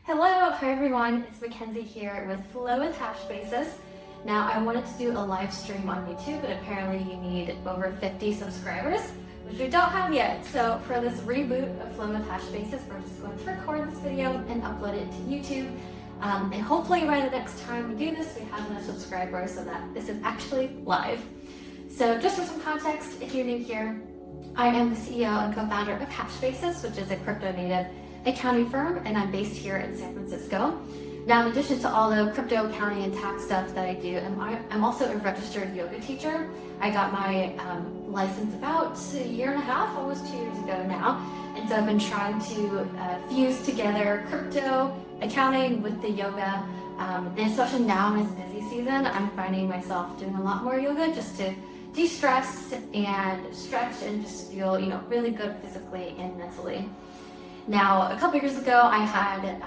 Hello, hi everyone, it's Mackenzie here with Flow with Hashbasis. Now I wanted to do a live stream on YouTube, but apparently you need over 50 subscribers, which we don't have yet. So for this reboot of Flow with Hashbasis, we're just going to record this video and upload it to YouTube. And hopefully by the next time we do this, we have enough subscribers so that this is actually live. So just for some context, if you're new here, I am the CEO and co-founder of Hashbasis, which is a crypto native accounting firm, and I'm based here in San Francisco. Now, in addition to all the crypto accounting and tax stuff that I do, I'm also a registered yoga teacher. I got my license about a year and a half, almost 2 years ago now, and so I've been trying to fuse together crypto accounting with the yoga, and especially now in this busy season, I'm finding myself doing a lot more yoga just to de-stress and stretch and just feel, really good physically and mentally. Now, a couple years ago, I had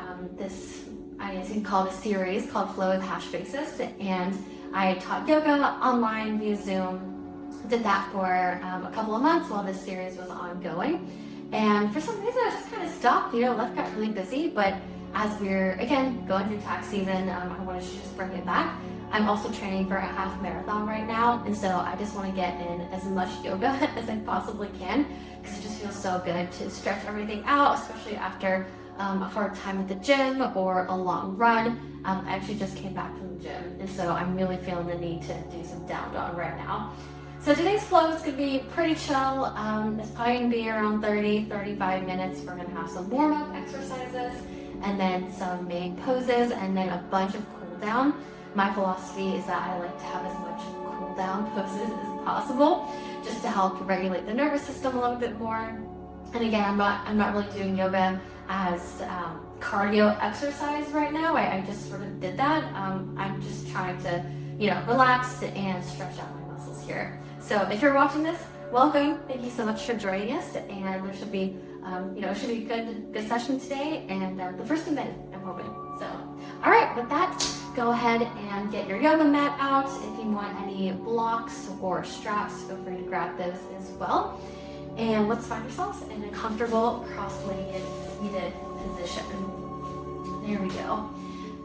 I guess you can call it a series called Flow with Hashbasis, and I taught yoga online via Zoom. Did that for a couple of months while this series was ongoing. And for some reason, I just kind of stopped. Life got really busy, but as we're, again, going through tax season, I wanted to just bring it back. I'm also training for a half marathon right now, and so I just want to get in as much yoga as I possibly can, because it just feels so good to stretch everything out, especially after a hard time at the gym or a long run. I actually just came back from the gym, and so I'm really feeling the need to do some down dog right now. So today's flow is going to be pretty chill. It's probably going to be around 30-35 minutes. We're going to have some warm-up exercises, and then some main poses, and then a bunch of cool down. My philosophy is that I like to have as much cool down poses as possible, just to help regulate the nervous system a little bit more. And again, I'm not really doing yoga as cardio exercise right now. I just sort of did that. I'm just trying to, relax and stretch out my muscles here. So if you're watching this, welcome. Thank you so much for joining us. And there should be, it should be a good session today. And the first event, I'm hoping. So, all right, with that, go ahead and get your yoga mat out. If you want any blocks or straps, feel free to grab those as well. And let's find ourselves in a comfortable cross-legged seated position. There we go.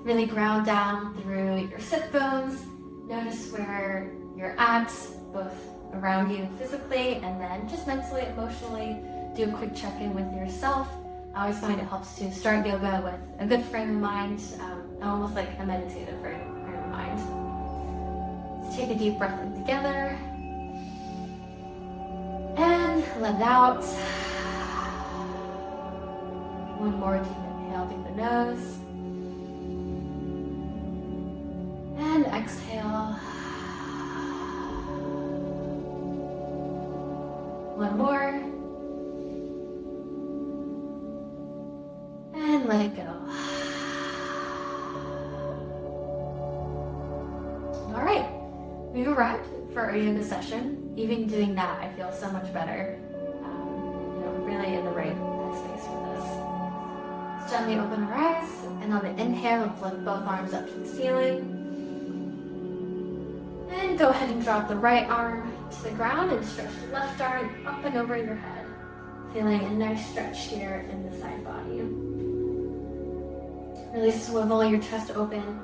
Really ground down through your sit bones. Notice where you're at, both around you physically and then just mentally, emotionally. Do a quick check-in with yourself. I always find it helps to start yoga with a good frame of mind, almost like a meditative frame of mind. Let's take a deep breath in together. And let it out. One more deep inhale through the nose. And exhale. One more. And let it go. All right, we've arrived for our yoga session. Even doing that, I feel so much better. Really in the right headspace for this. Let's gently open our eyes, and on the inhale, let's lift both arms up to the ceiling. And go ahead and drop the right arm to the ground and stretch the left arm up and over your head. Feeling a nice stretch here in the side body. Really swivel your chest open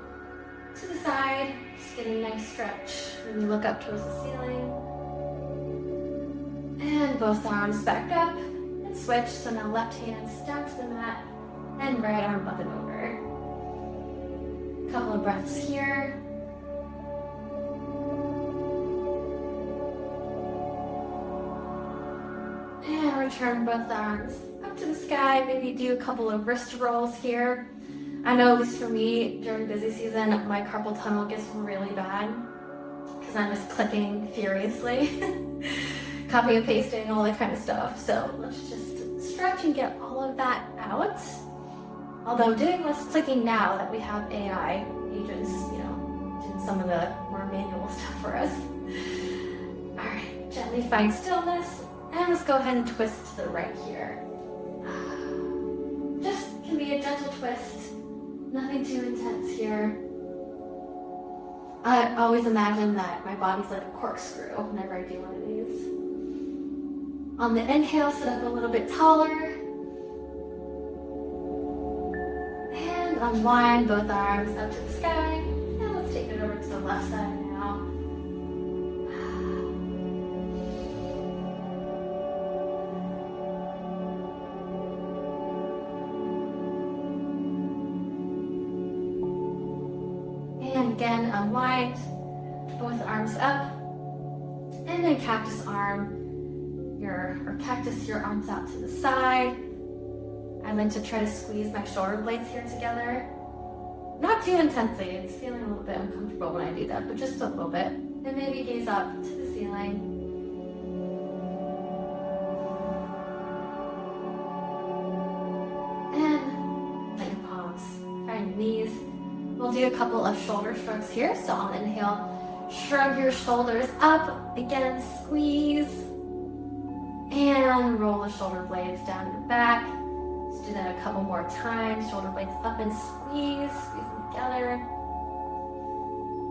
to the side, just get a nice stretch when you look up towards the ceiling. And both arms back up and switch. So now left hand down to the mat and right arm up and over. A couple of breaths here. And return both arms up to the sky. Maybe do a couple of wrist rolls here. I know, at least for me, during busy season, my carpal tunnel gets really bad because I'm just clicking furiously, copying and pasting, all that kind of stuff. So let's just stretch and get all of that out. Although I'm doing less clicking now that we have AI agents, doing some of the more manual stuff for us. All right, gently find stillness, and let's go ahead and twist to the right here. Just can be a gentle twist. Nothing too intense here. I always imagine that my body's like a corkscrew whenever I do one of these. On the inhale, sit up a little bit taller. And unwind both arms up to the sky. And let's take it over to the left side now. And again, unwind both arms up. And then cactus arm, or cactus your arms out to the side. I like to try to squeeze my shoulder blades here together. Not too intensely, it's feeling a little bit uncomfortable when I do that, but just a little bit. And maybe gaze up to the ceiling. And let your palms find your knees. We'll do a couple of shoulder shrugs here. So on the inhale, shrug your shoulders up. Again, squeeze. And roll the shoulder blades down your back. Let's do that a couple more times. Shoulder blades up and squeeze. Squeeze them together.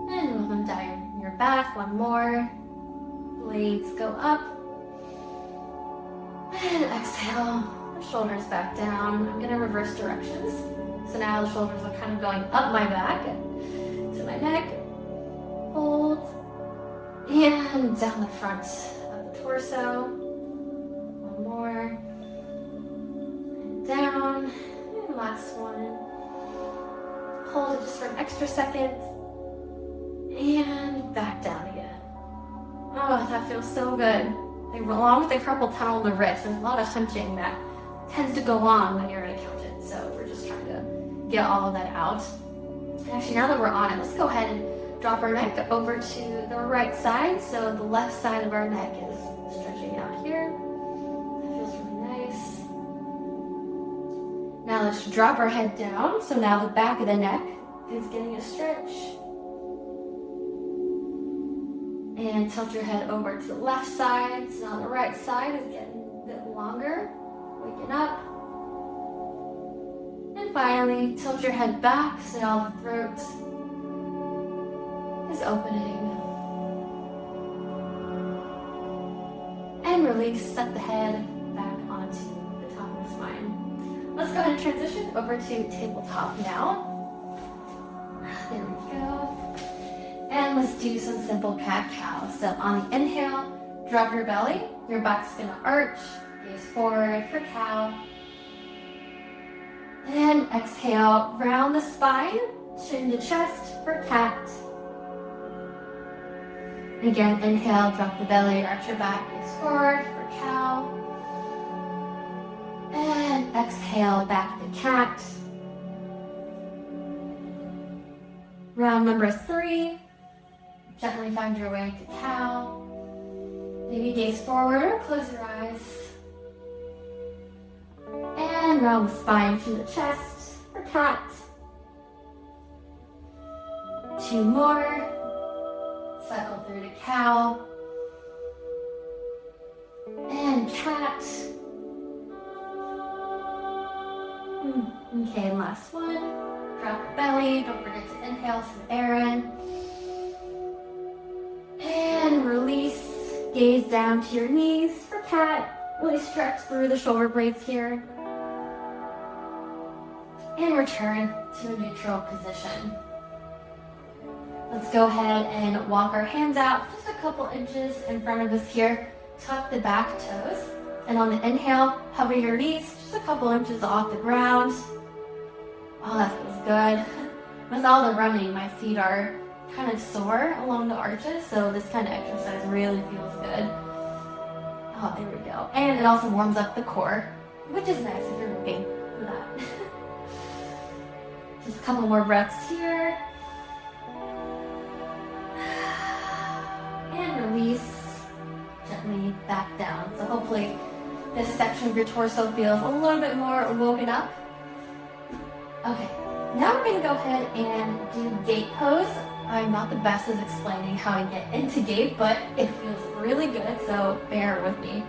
And move them down your back. One more. Blades go up. And exhale. The shoulders back down. I'm going to reverse directions. So now the shoulders are kind of going up my back to my neck. Hold. And down the front of the torso. One more. Down, and last one. Hold it just for an extra second, and back down again. Oh, that feels so good. Along with the carpal tunnel in the wrist, there's a lot of hunching that tends to go on when you're an accountant, so we're just trying to get all of that out. And actually, now that we're on it, let's go ahead and drop our neck over to the right side, so the left side of our neck is stretching out here. That feels really nice. Now let's drop our head down. So now the back of the neck is getting a stretch. And tilt your head over to the left side. So now the right side is getting a bit longer. Waking up. And finally, tilt your head back so now the throat is opening. And release, set the head back onto the top of the spine. Let's go ahead and transition over to tabletop now. There we go. And let's do some simple cat-cow. So on the inhale, drop your belly. Your back's gonna arch. Gaze forward for cow. And exhale, round the spine. Chin to chest for cat. Again, inhale, drop the belly, arch your back, gaze forward for cow. And exhale, back to cat. Round number 3. Gently find your way to cow. Maybe gaze forward or close your eyes. And round the spine to the chest for cat. 2 more. Cycle through to cow. And cat. Okay, last one. Drop the belly. Don't forget to inhale some air in. And release. Gaze down to your knees for cat. Really stretch through the shoulder blades here. And return to a neutral position. Let's go ahead and walk our hands out just a couple inches in front of us here. Tuck the back toes. And on the inhale, hover your knees just a couple inches off the ground. Oh, that feels good. With all the running, my feet are kind of sore along the arches, so this kind of exercise really feels good. Oh, there we go. And it also warms up the core, which is nice if you're looking for that. Just a couple more breaths here. And release. Gently back down. So hopefully this section of your torso feels a little bit more woken up. Okay, now we're gonna go ahead and do gate pose. I'm not the best at explaining how to get into gate, but it feels really good, so bear with me.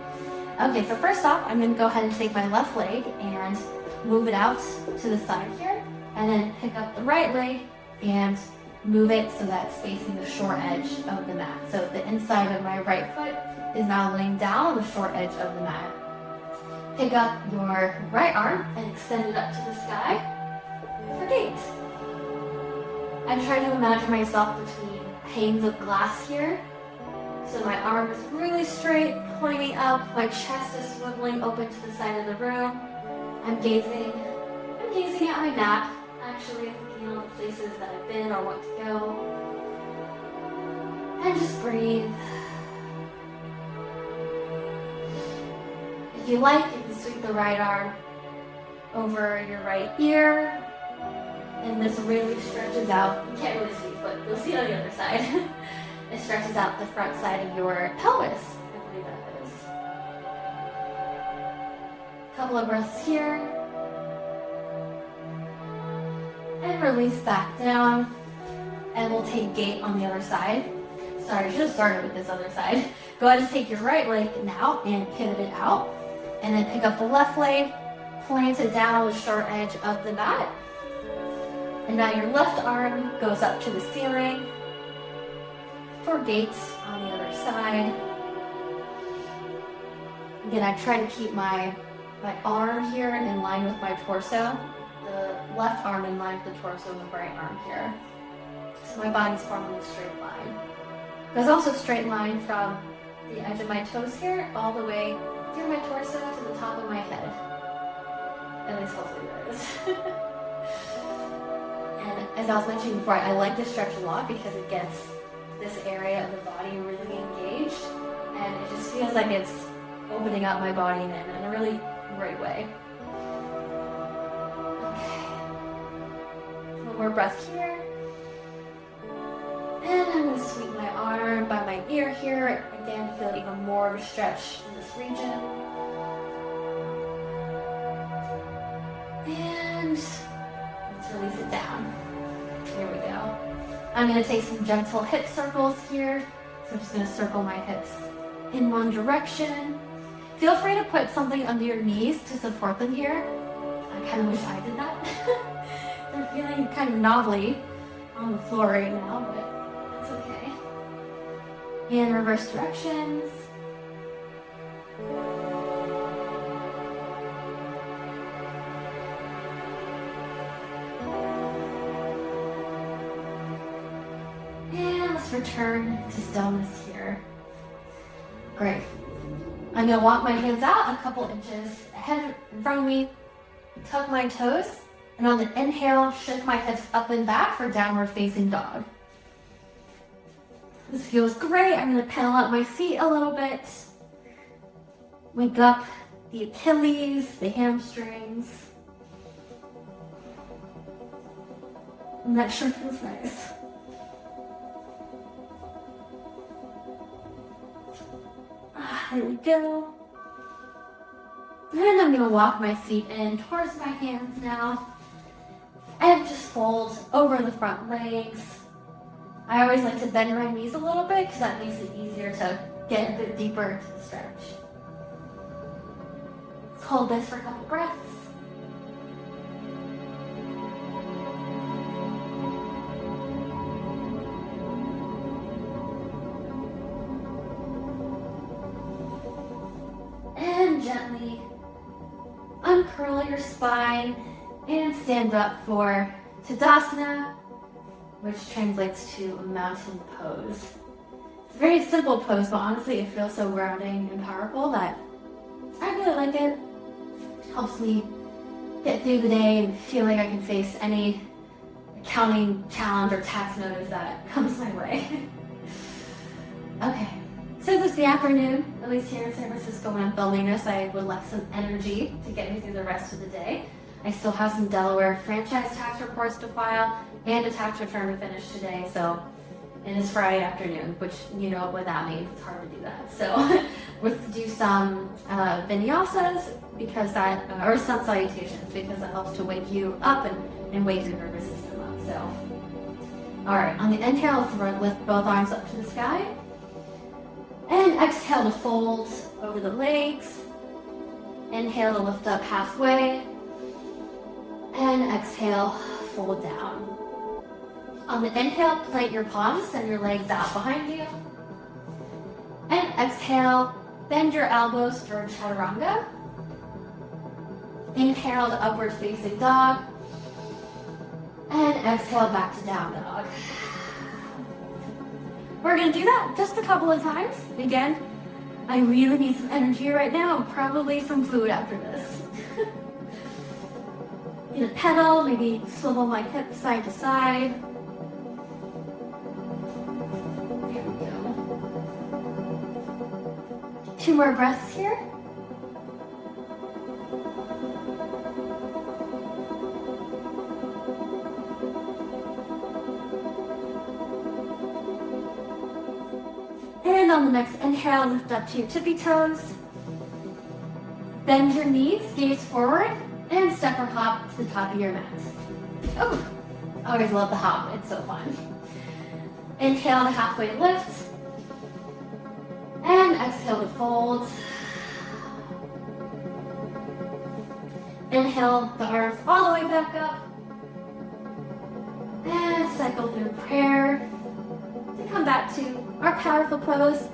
Okay, so first off, I'm gonna go ahead and take my left leg and move it out to the side here, and then pick up the right leg and move it so that's facing the short edge of the mat. So the inside of my right foot is now laying down on the short edge of the mat. Pick up your right arm and extend it up to the sky for gate. I try to imagine myself between panes of glass here. So my arm is really straight, pointing up, my chest is swiveling open to the side of the room. I'm gazing at my map, actually thinking on the places that I've been or want to go. And just breathe. If you like, you can sweep the right arm over your right ear. And this really stretches out, you can't really see, but you'll see it on the other side. It stretches out the front side of your pelvis, I believe that is. Couple of breaths here. And release back down. And we'll take gate on the other side. Sorry, I should have started with this other side. Go ahead and take your right leg now and pivot it out. And then pick up the left leg, plant it down on the short edge of the mat. And now your left arm goes up to the ceiling for gates on the other side. Again, I try to keep my arm here in line with my torso. The left arm in line with the torso and the right arm here. So my body's forming a straight line. There's also a straight line from the edge of my toes here all the way through my torso to the top of my head. At least hopefully there is. And as I was mentioning before, I like to stretch a lot because it gets this area of the body really engaged. And it just feels like it's opening up my body in a really great way. Okay. One more breath here. And I'm going to sweep my arm by my ear here. Again, feel even more of a stretch in this region. And let's release it down. Here we go. I'm going to take some gentle hip circles here. So I'm just going to circle my hips in one direction. Feel free to put something under your knees to support them here. I kind of wish I did that. They're feeling kind of knobbly on the floor right now, but it's okay. And reverse directions. Return to stillness here. Great. I'm going to walk my hands out a couple inches ahead from me, tuck my toes, and on the inhale, shift my hips up and back for downward facing dog. This feels great. I'm going to pedal out my feet a little bit. Wake up the Achilles, the hamstrings. And that sure feels nice. There we go. And I'm going to walk my feet in towards my hands now. And just fold over the front legs. I always like to bend my knees a little bit because that makes it easier to get a bit deeper into the stretch. Let's hold this for a couple breaths. Gently uncurl your spine and stand up for Tadasana, which translates to a mountain pose. It's a very simple pose, but honestly it feels so grounding and powerful that I really like it. Helps me get through the day and feel like I can face any accounting challenge or tax notice that comes my way. Okay. Since it's the afternoon, at least here in San Francisco when I'm filming this, I would like some energy to get me through the rest of the day. I still have some Delaware franchise tax reports to file and a tax return to finish today, so, and it's Friday afternoon, which you know what that means, it's hard to do that. So let's do some vinyasas because that, or sun salutations, because that helps to wake you up and wake your nervous system up, so. All right, on the inhale, let's lift both arms up to the sky. And exhale to fold over the legs. Inhale to lift up halfway. And exhale, fold down. On the inhale, plant your palms, send your legs out behind you. And exhale, bend your elbows for chaturanga. Inhale to upward facing dog. And exhale back to down dog. We're gonna do that just a couple of times. Again, I really need some energy right now, probably some food after this. Gonna pedal, maybe swivel my hips side to side. There we go. 2 more breaths here. And on the next inhale, lift up to your tippy toes. Bend your knees, gaze forward, and step or hop to the top of your mat. Oh, I always love the hop, it's so fun. Inhale to halfway lift. And exhale to fold. Inhale the arms all the way back up. And cycle through prayer to come back to our powerful pose,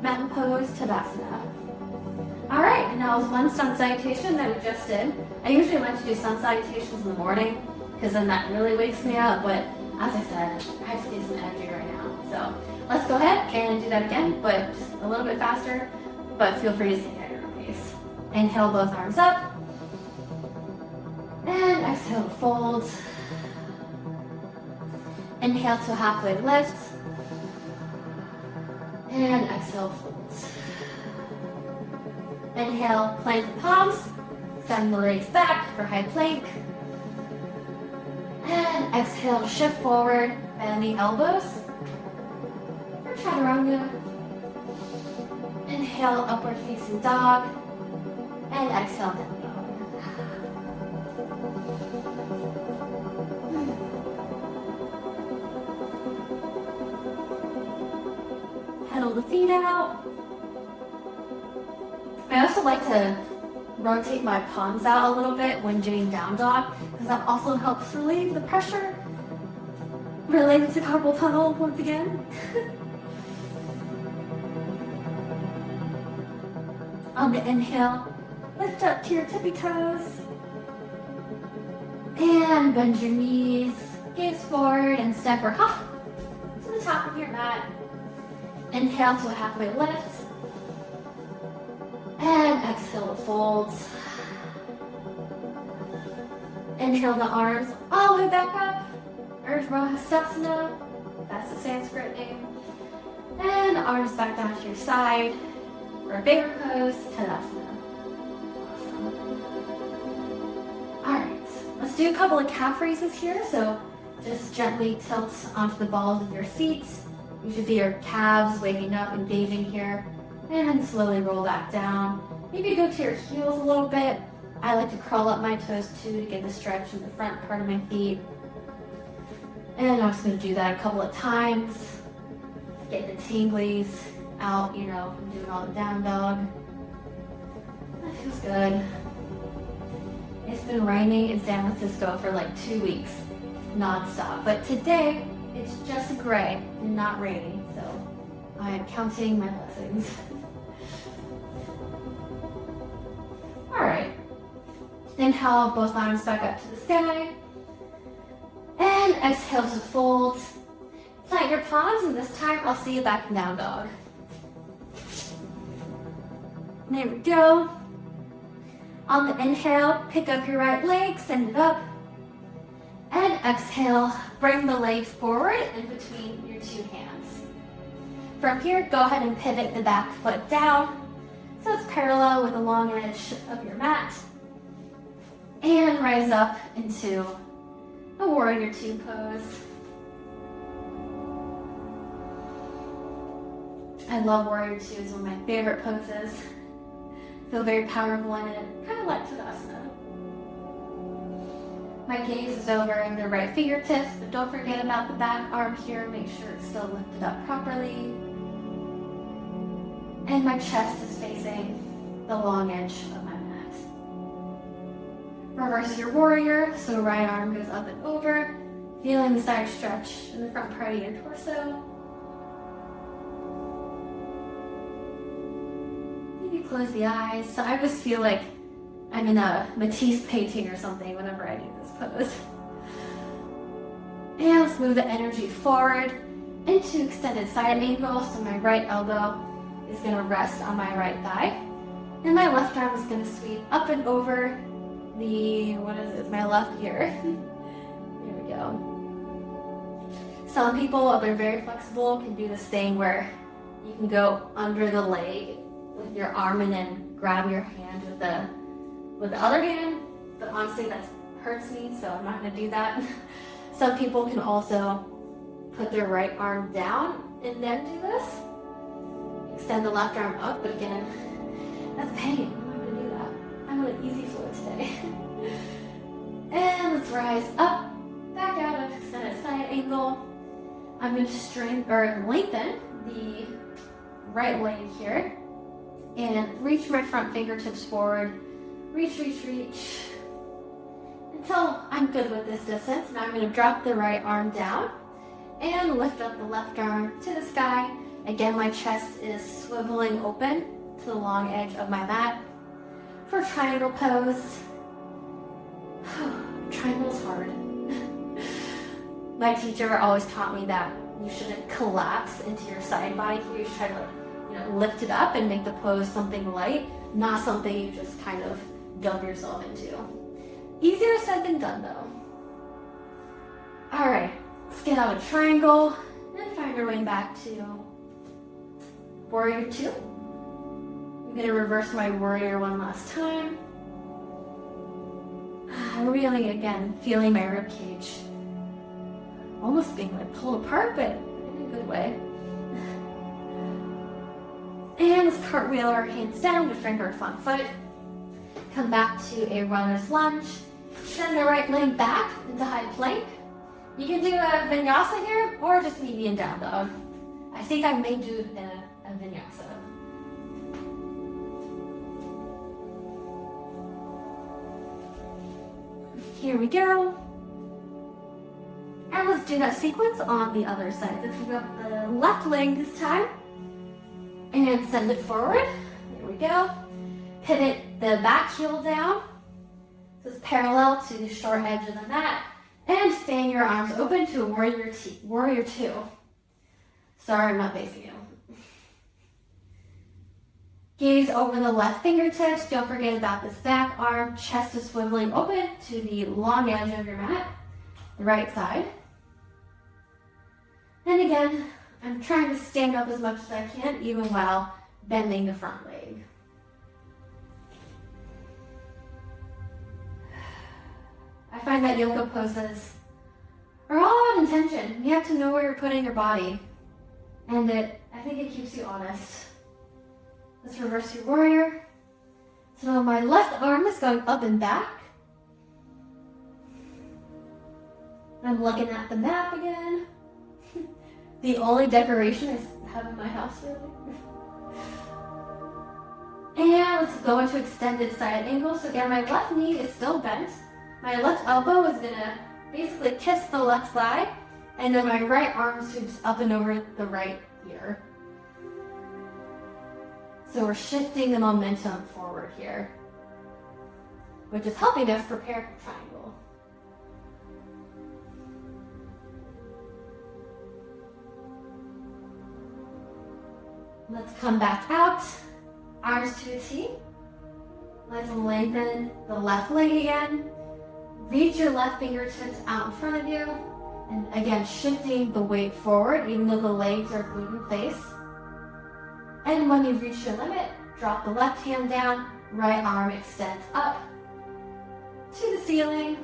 mountain pose, Tadasana. All right, and that was one sun salutation that we just did. I usually like to do sun salutations in the morning because then that really wakes me up, but as I said, I just need some energy right now. So let's go ahead and do that again, but just a little bit faster, but feel free to sing at your own pace. Inhale both arms up, and exhale to fold. Inhale to halfway lift, and exhale folds. Inhale, plant the palms, send the legs back for high plank. And exhale, shift forward, bend the elbows for chaturanga. Inhale, upward facing dog, and exhale, down dog. Pedal the feet out. I also like to rotate my palms out a little bit when doing down dog because that also helps relieve the pressure related to carpal tunnel once again. On the inhale, lift up to your tippy toes and bend your knees, gaze forward and step or hop to the top of your mat. Inhale to a halfway lift. And exhale to folds. Inhale the arms all the way back up. Urdhva Hastasana. That's the Sanskrit name. And arms back down to your side. For a bigger pose, Tadasana. Awesome. Alright, let's do a couple of calf raises here. So just gently tilt onto the balls of your feet. You should see your calves waking up, engaging here. And then slowly roll back down. Maybe go to your heels a little bit. I like to crawl up my toes too to get the stretch in the front part of my feet. And I'm just going to do that a couple of times. Get the tinglies out, from doing all the down dog. That feels good. It's been raining in San Francisco for like 2 weeks, non-stop. But today, it's just gray and not rainy. So I am counting my blessings. All right. Inhale, both arms back up to the sky. And exhale to fold. Plant your palms, and this time I'll see you back in down dog. There we go. On the inhale, pick up your right leg, send it up. And exhale, bring the legs forward in between your 2 hands. From here, go ahead and pivot the back foot down so it's parallel with the long edge of your mat. And rise up into a warrior 2 pose. I love warrior 2, it's one of my favorite poses. Feel very powerful in it, kind of like Tadasana. My gaze is over in the right fingertips, but don't forget about the back arm here. Make sure it's still lifted up properly. And my chest is facing the long edge of my mat. Reverse your warrior, so right arm goes up and over, feeling the side stretch in the front part of your torso. Maybe close the eyes. So I always feel like I'm in a Matisse painting or something whenever I do this pose. let's move the energy forward into extended side angle. So my right elbow is going to rest on my right thigh. And my left arm is going to sweep up and over my left ear. Here we go. Some people, if they're very flexible, can do this thing where you can go under the leg with your arm and then grab your hand with the other hand. But honestly, that hurts me, so I'm not going to do that. Some people can also put their right arm down and then do this. Extend the left arm up, but again, that's pain. I'm not going to do that. I'm on an easy flow today. And let's rise up, back out of extended side angle. I'm going to lengthen the right leg here and reach my front fingertips forward. Reach, reach, reach until I'm good with this distance. Now I'm going to drop the right arm down and lift up the left arm to the sky. Again, my chest is swiveling open to the long edge of my mat for triangle pose. Triangle's hard. My teacher always taught me that you shouldn't collapse into your side body here. You should try to lift it up and make the pose something light, not something you just kind of dump yourself into. Easier said than done though. Alright, let's get out of triangle and find our way back to warrior 2. I'm going to reverse my warrior one last time. Really, again, feeling my rib cage almost being pulled apart, but in a good way. And let's cartwheel our hands down to finger our front foot. Come back to a runner's lunge. Send the right leg back into high plank. You can do a vinyasa here or just medium down dog. I think I may do a vinyasa. Here we go. And let's do that sequence on the other side. So pick up the left leg this time and send it forward. There we go. Pivot the back heel down. So it's parallel to the short edge of the mat. And fan your arms open to a warrior 2. Sorry, I'm not facing you. Gaze over the left fingertips. Don't forget about this back arm. Chest is swiveling open to the long edge of your mat. The right side. And again, I'm trying to stand up as much as I can, even while bending the front leg. I find that yoga poses are all about intention. You have to know where you're putting your body. And I think it keeps you honest. Let's reverse your warrior. So now my left arm is going up and back. I'm looking at the map again. The only decoration I have in my house, really. And let's go into extended side angle. So again, my left knee is still bent. My left elbow is gonna basically kiss the left thigh, and then my right arm sweeps up and over the right ear. So we're shifting the momentum forward here, which is helping us prepare for triangle. Let's come back out, arms to a T. Let's lengthen the left leg again. Reach your left fingertips out in front of you. And again, shifting the weight forward, even though the legs are glued in place. And when you reach your limit, drop the left hand down, right arm extends up to the ceiling,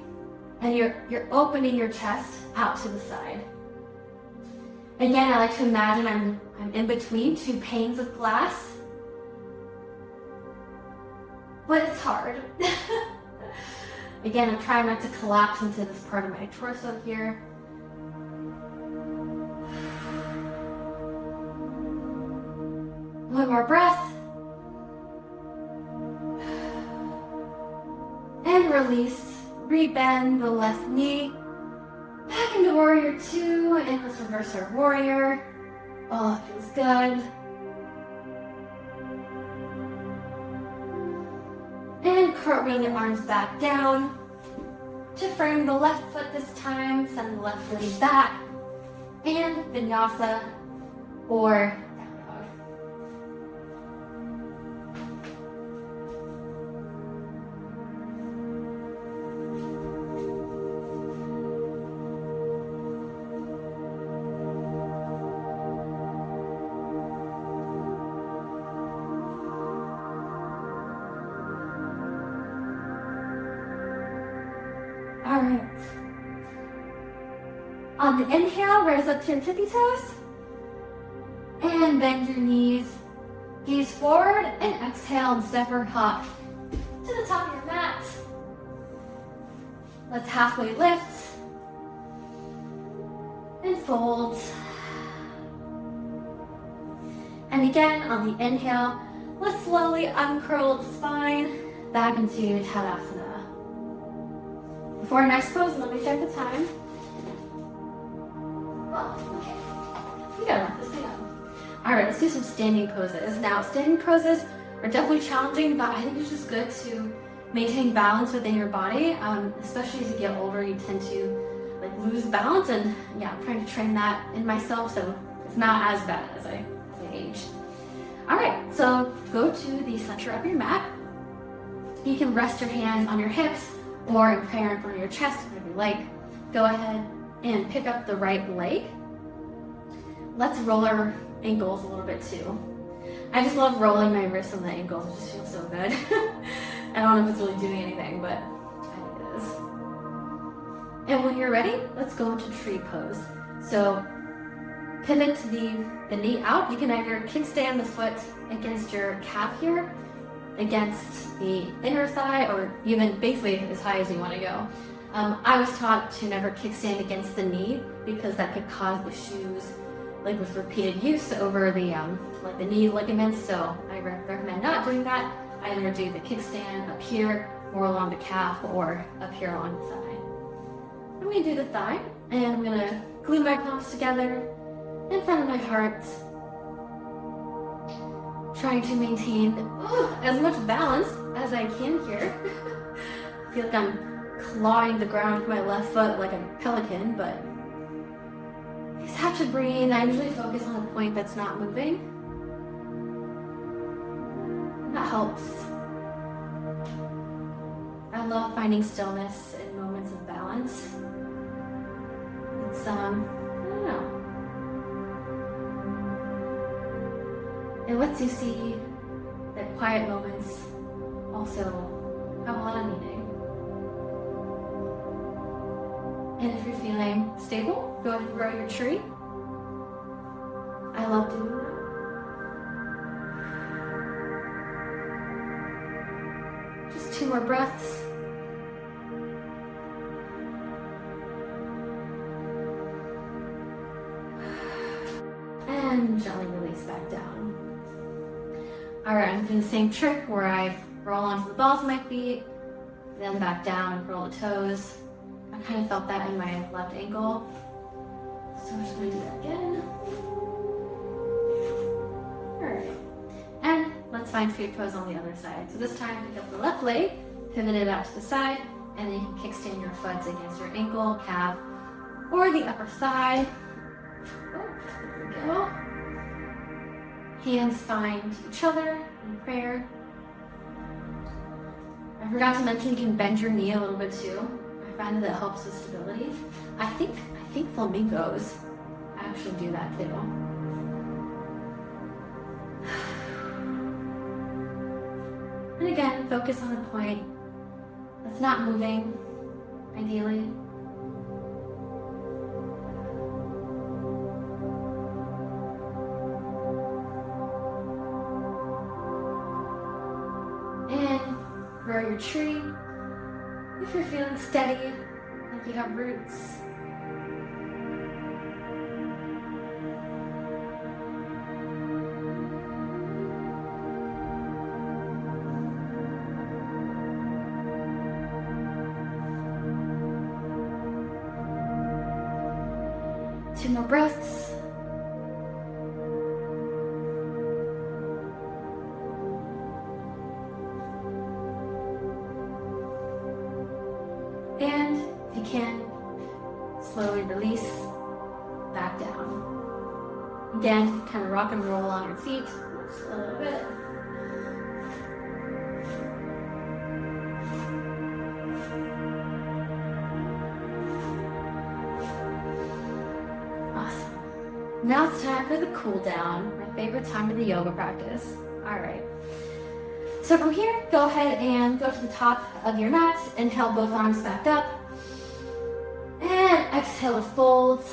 and you're opening your chest out to the side. Again, I like to imagine I'm in between two panes of glass, but it's hard. Again, I'm trying not to collapse into this part of my torso here. One more breath. And release. Rebend the left knee. Back into warrior 2, and let's reverse our warrior. Oh, that feels good. And cartwheel the arms back down. To frame the left foot this time, send left leg back, and vinyasa or down dog. All right. On the inhale, raise up to your tippy toes. And bend your knees. Gaze forward and exhale and step or hop to the top of your mat. Let's halfway lift. And fold. And again, on the inhale, let's slowly uncurl the spine back into Tadasana. For our next pose, let me check the time. Oh, okay. We gotta wrap this thing up. All right, let's do some standing poses. Now, standing poses are definitely challenging, but I think it's just good to maintain balance within your body. Especially as you get older, you tend to lose balance, and yeah, I'm trying to train that in myself, so it's not as bad as I age. All right, so go to the center of your mat. You can rest your hands on your hips or in prayer in front of your chest, whatever you like. Go ahead and pick up the right leg. Let's roll our ankles a little bit too. I just love rolling my wrists on the ankles. It just feels so good. I don't know if it's really doing anything, but I think it is. And when you're ready, let's go into tree pose. So pivot to the knee out. You can either kickstand the foot against your calf here, against the inner thigh, or even basically as high as you want to go. I was taught to never kickstand against the knee because that could cause issues with repeated use over the knee ligaments. So I recommend not doing that. Either do the kickstand up here, more along the calf, or up here on the thigh. I'm going to do the thigh, and I'm going to glue my palms together in front of my heart, trying to maintain as much balance as I can here. I feel like I'm clawing the ground with my left foot like a pelican, but I just have to breathe. I usually focus on a point that's not moving. That helps. I love finding stillness in moments of balance. It's, I don't know. It lets you see that quiet moments also have a lot of meaning. And if you're feeling stable, go ahead and grow your tree. I love doing that. Just 2 more breaths. And gently release back down. Alright, I'm doing the same trick where I roll onto the balls of my feet, then back down and curl the toes. I kind of felt that in my left ankle. So I'm just going to do that again. Alright. And let's find tree pose on the other side. So this time, pick up the left leg, pivot it out to the side, and then you can kickstand your foot against your ankle, calf, or the upper thigh. Oh, there we go. Hands find each other in prayer. I forgot to mention you can bend your knee a little bit too. I find that helps with stability. I think flamingos actually do that too. And again, focus on a point that's not moving, ideally. And grow your tree. If you're feeling steady, like you have roots. Two more breaths. And if you can, slowly slowly release back down. Again, kind of rock and roll on your feet just a little bit. Awesome. Now it's time for the cool down, my favorite time of the yoga practice. All right. So from here, go ahead and go to the top of your mat. Inhale, both arms back up. And exhale to fold.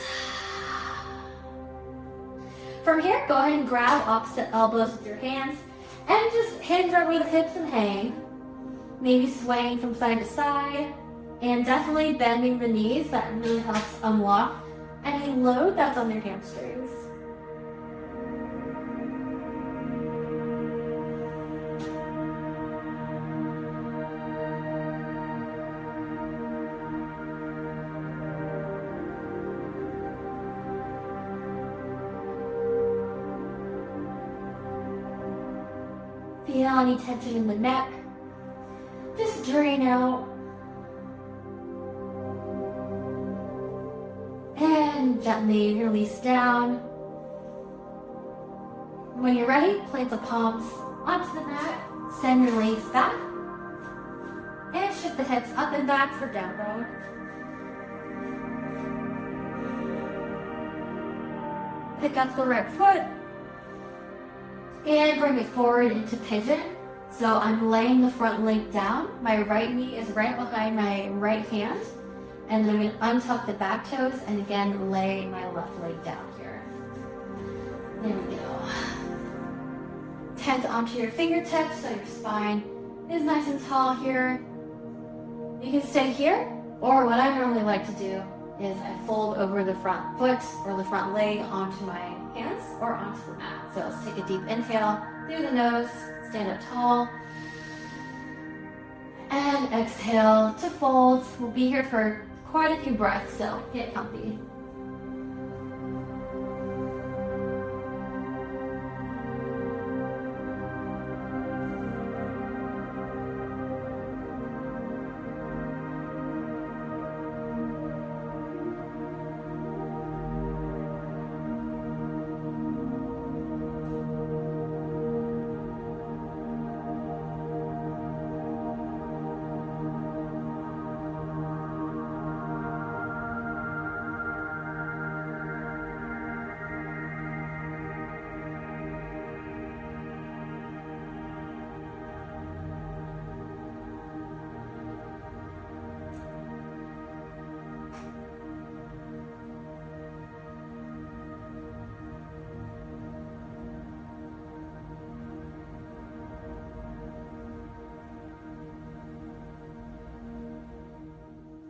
From here, go ahead and grab opposite elbows with your hands and just hinge over the hips and hang. Maybe swaying from side to side. And definitely bending the knees. That really helps unlock any load that's on your hamstrings. Feel any tension in the neck. Just drain out. And gently release down. When you're ready, plant the palms onto the mat. Send your legs back. And shift the hips up and back for down dog. Pick up the right foot. And bring it forward into pigeon. So I'm laying the front leg down. My right knee is right behind my right hand. And then I'm going to untuck the back toes and again lay my left leg down here. There we go. Tent onto your fingertips so your spine is nice and tall here. You can stay here, or what I normally like to do is I fold over the front foot or the front leg onto my hands or onto the mat. So let's take a deep inhale through the nose, stand up tall. And exhale to fold. We'll be here for quite a few breaths, so get comfy.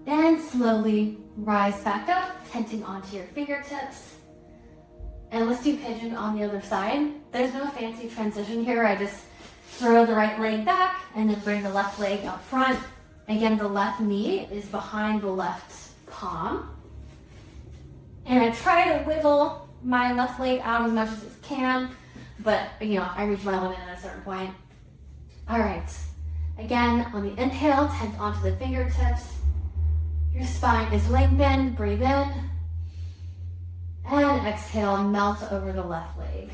And slowly rise back up, tenting onto your fingertips. And let's do pigeon on the other side. There's no fancy transition here. I just throw the right leg back and then bring the left leg up front. Again, the left knee is behind the left palm. And I try to wiggle my left leg out as much as it can, but I reach my limit at a certain point. All right. Again, on the inhale, tent onto the fingertips. Your spine is lengthened, breathe in. And exhale, melt over the left leg.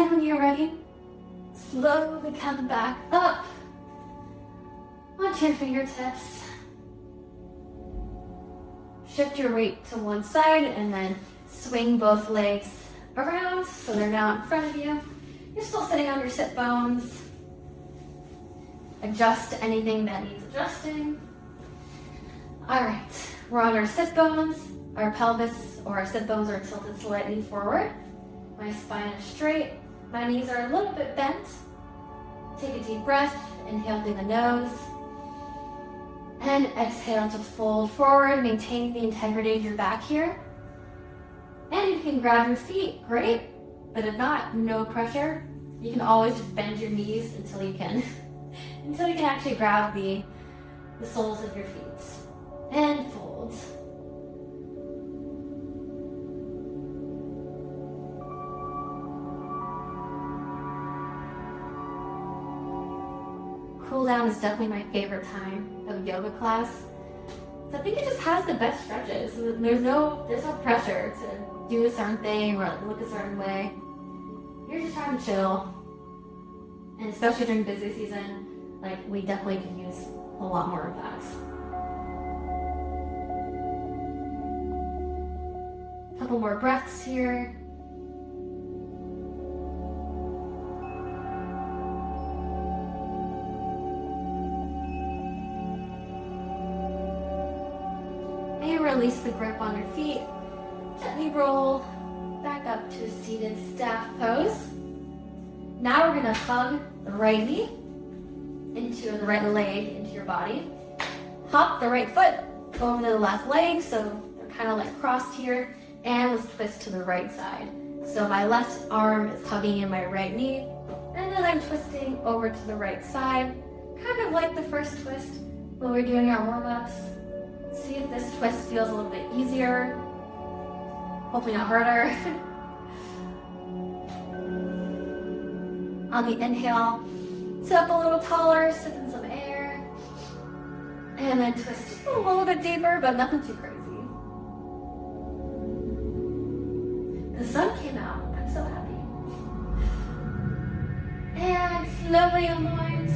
And when you're ready, slowly come back up onto your fingertips. Shift your weight to one side and then swing both legs around so they're now in front of you. You're still sitting on your sit bones. Adjust anything that needs adjusting. All right, we're on our sit bones. Our pelvis or our sit bones are tilted slightly forward. My spine is straight. My knees are a little bit bent. Take a deep breath. Inhale through the nose. And exhale to fold forward, maintaining the integrity of your back here. And you can grab your feet, great. But if not, no pressure. You can always just bend your knees until you can actually grab the soles of your feet. And fold. Cool down is definitely my favorite time of yoga class. So I think it just has the best stretches. There's no pressure to do a certain thing or look a certain way. You're just trying to chill. And especially during busy season, we definitely could use a lot more of that. Couple more breaths here. And release the grip on your feet. Gently roll back up to a seated staff pose. Now we're gonna hug the right knee into the right leg into your body. Hop the right foot over to the left leg, so they're kind of like crossed here. And let's twist to the right side. So my left arm is hugging in my right knee, and then I'm twisting over to the right side, kind of like the first twist when we're doing our warm-ups. See if this twist feels a little bit easier. Hopefully not harder. On the inhale, sit up a little taller, sip in some air, and then twist just a little bit deeper, but nothing too crazy. The sun came out. I'm so happy. And slowly unwind.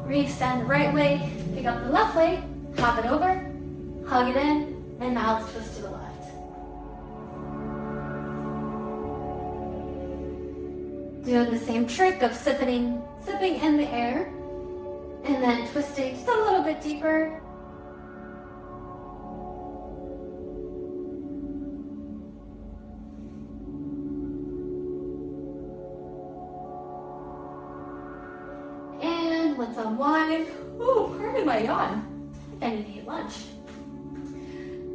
Re-extend the right leg, pick up the left leg, hop it over, hug it in, and now let's twist to the left. Doing the same trick of sipping in the air, and then twisting just a little bit deeper. Let's unwind. Ooh, pardon my yawn. I need to eat lunch.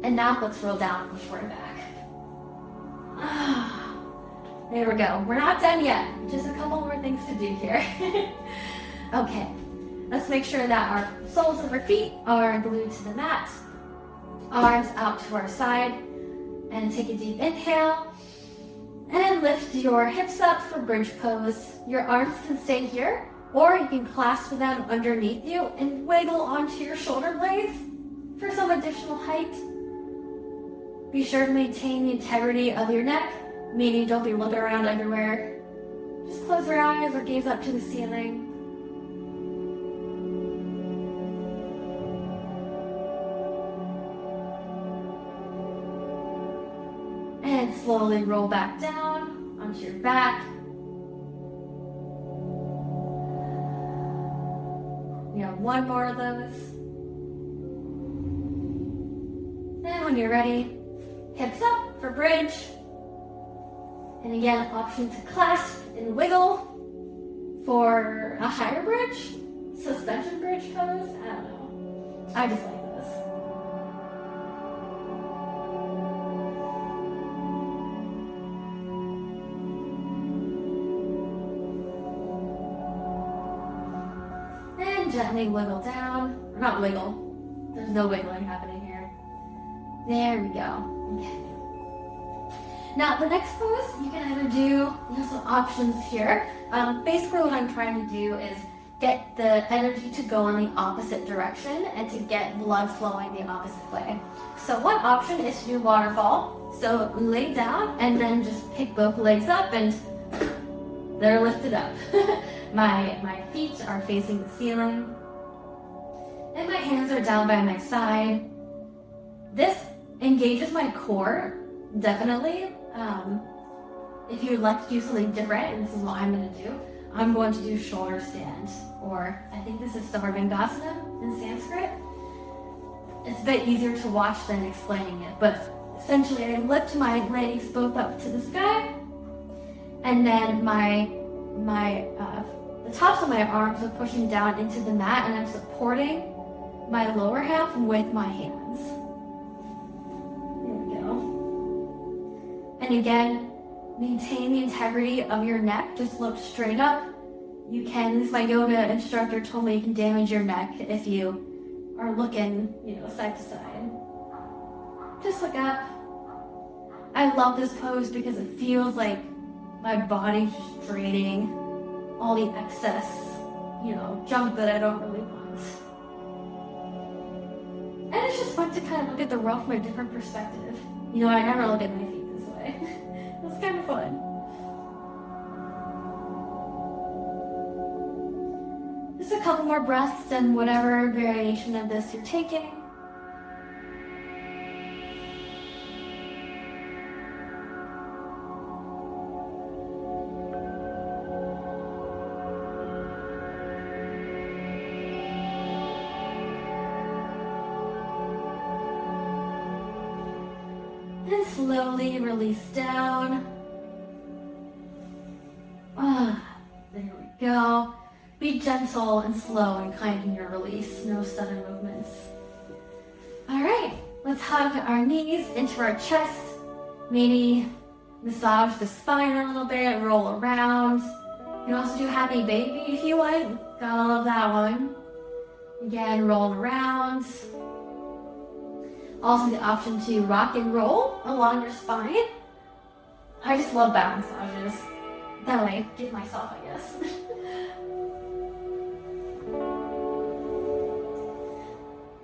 And now let's roll down push forward back. There we go. We're not done yet. Just a couple more things to do here. Okay. Let's make sure that our soles of our feet are glued to the mat. Arms out to our side. And take a deep inhale. And lift your hips up for bridge pose. Your arms can stay here, or you can clasp them underneath you and wiggle onto your shoulder blades for some additional height. Be sure to maintain the integrity of your neck, meaning don't be looking around everywhere. Just close your eyes or gaze up to the ceiling. And slowly roll back down onto your back. We have one more of those. And when you're ready, hips up for bridge. And again, option to clasp and wiggle for a higher bridge, suspension bridge pose. I don't know. I just like this. Gently wiggle down, or not wiggle, there's no wiggling happening here. There we go. Okay. Now the next pose, you can either do, you have some options here. Basically what I'm trying to do is get the energy to go in the opposite direction and to get blood flowing the opposite way. So one option is to do waterfall. So lay down and then just pick both legs up and they're lifted up. My feet are facing the ceiling, and my hands are down by my side. This engages my core, definitely. If you would like to do something different, and this is what I'm going to do, I'm going to do shoulder stand, or I think this is vinyasa in Sanskrit. It's a bit easier to watch than explaining it, but essentially I lift my legs both up to the sky, and then the tops of my arms are pushing down into the mat, and I'm supporting my lower half with my hands. There we go. And again, maintain the integrity of your neck. Just look straight up. You can, this my yoga instructor told me, you can damage your neck if you are looking, side to side. Just look up. I love this pose because it feels like my body's just draining all the excess, junk that I don't really want. And it's just fun to kind of look at the world from a different perspective. I never look at my feet this way. It's kind of fun. Just a couple more breaths and whatever variation of this you're taking. And slowly release down. There we go. Be gentle and slow and kind in your release. No sudden movements. All right, let's hug our knees into our chest. Maybe massage the spine a little bit, roll around. You can also do happy baby if you want. Gotta love that one. Again, roll around. Also the option to rock and roll along your spine. I just love back massages. That way, I give myself, I guess.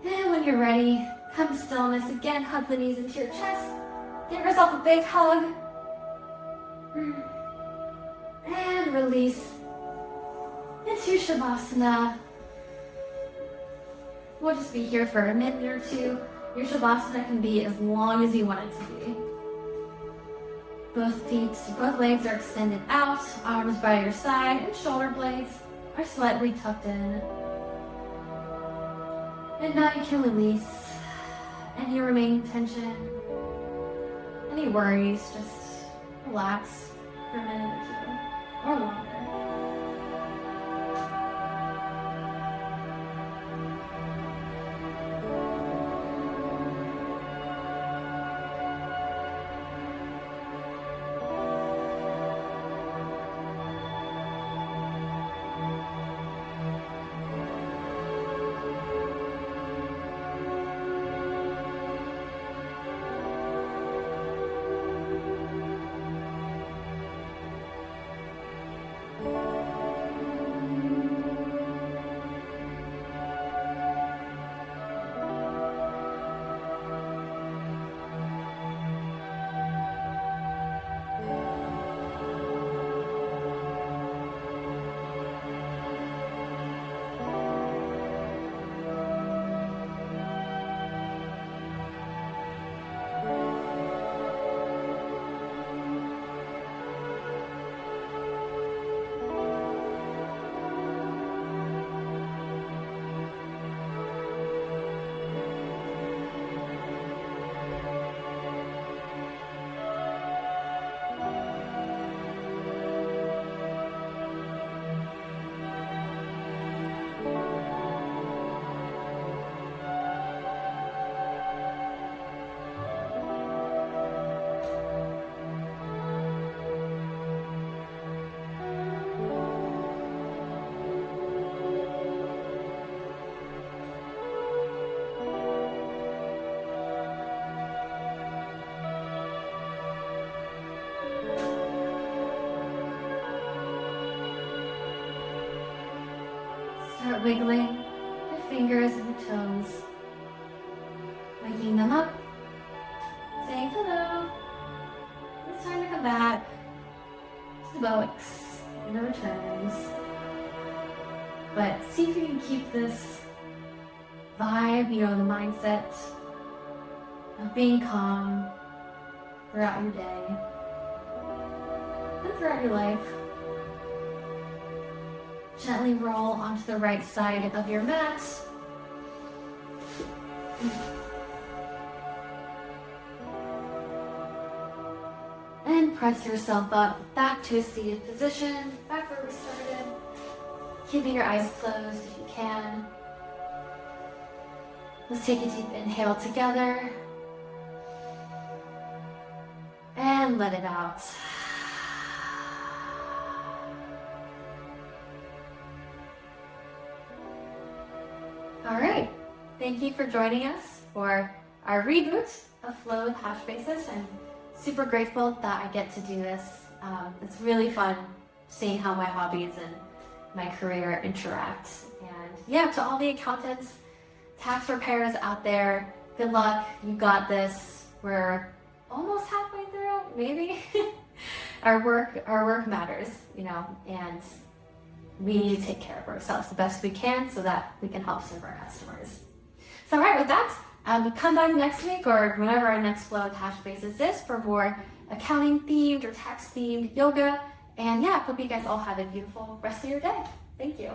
And when you're ready, come to stillness again. Hug the knees into your chest. Give yourself a big hug. And release into Shavasana. We'll just be here for a minute or two. Your Shavasana can be as long as you want it to be. Both legs are extended out, arms by your side, and shoulder blades are slightly tucked in. And now you can release any remaining tension, any worries. Just relax for a minute or two, or longer. Start wiggling your fingers and your toes, waking them up, saying hello. It's time to come back to the Bowics. and the returns. But see if you can keep this vibe, the mindset of being calm throughout your day and throughout your life. Gently roll onto the right side of your mat. And press yourself up back to a seated position, back where we started. Keeping your eyes closed if you can. Let's take a deep inhale together. And let it out. All right. Thank you for joining us for our reboot of Flow with Hashbasis. I'm super grateful that I get to do this. It's really fun seeing how my hobbies and my career interact. And yeah, to all the accountants, tax preparers out there, good luck. You got this. We're almost halfway through, maybe. Our work matters, and we need to take care of ourselves the best we can so that we can help serve our customers. So all right, with that, come back next week or whenever our next Flow with Hashbasis is for more accounting themed or tax themed yoga. And yeah, I hope you guys all have a beautiful rest of your day. Thank you.